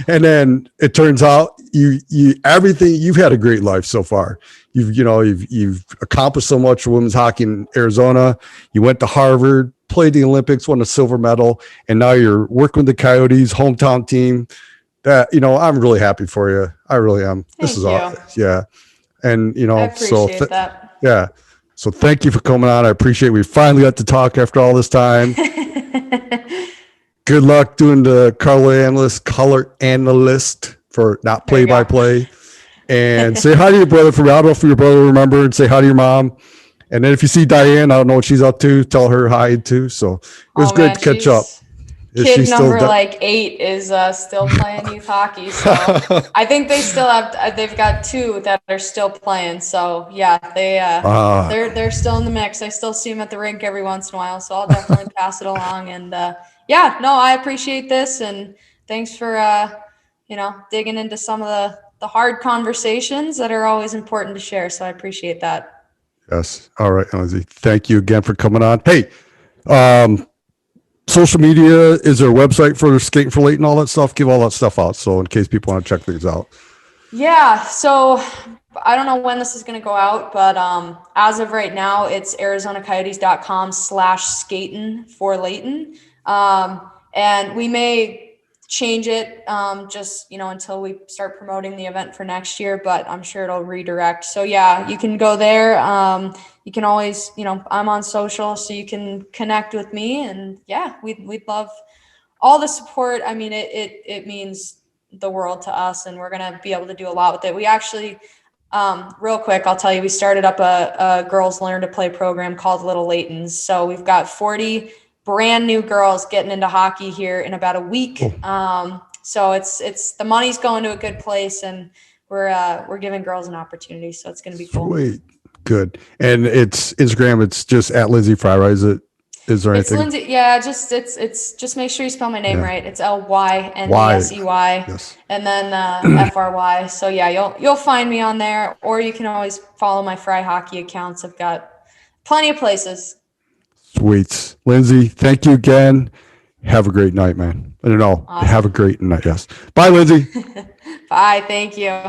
And then it turns out you've had a great life so far. You've accomplished so much for women's hockey in Arizona. You went to Harvard, played the Olympics, won a silver medal, and now you're working with the Coyotes hometown team. That, I'm really happy for you. I really am. This is awesome. Yeah. And, I appreciate that. Yeah. So thank you for coming on. I appreciate we finally got to talk after all this time. Good luck doing the color analyst for not play by play. And say hi to your brother for me. I don't know if your brother will remember, and say hi to your mom. And then if you see Diane, I don't know what she's up to, tell her hi too. So it was great to catch up. Kid number 8 is still playing youth hockey. So I think they've got 2 that are still playing. So yeah, they're still in the mix. I still see them at the rink every once in a while. So I'll definitely pass it along. And yeah, no, I appreciate this. And thanks for, digging into some of the hard conversations that are always important to share. So I appreciate that. Yes. All right, Lyndsey. Thank you again for coming on. Hey, social media, is there a website for Skatin for Leighton, all that stuff? Give all that stuff out. So in case people want to check things out. Yeah. So I don't know when this is going to go out, but as of right now, it's arizonacoyotes.com/Skatin for Leighton. And we may change it just, until we start promoting the event for next year, but I'm sure it'll redirect. So yeah, you can go there. You can always, I'm on social, so you can connect with me, and yeah, we'd love all the support. I mean, it means the world to us, and we're going to be able to do a lot with it. We actually, real quick, I'll tell you, we started up a girls learn to play program called Little Leightons. So we've got 40 brand new girls getting into hockey here in about a week. So it's the money's going to a good place, and we're giving girls an opportunity. So it's going to be cool. Sweet. Good. And it's Instagram. It's just at Lyndsey Fry, right? Is there anything? It's Lyndsey. Yeah. It's just make sure you spell my name right. It's Lyndsey. Yes. And then FRY. So yeah, you'll find me on there, or you can always follow my Fry hockey accounts. I've got plenty of places. Sweet. Lyndsey, thank you again. Have a great night, man. I don't know. Awesome. Have a great night. Yes. Bye, Lyndsey. Bye. Thank you.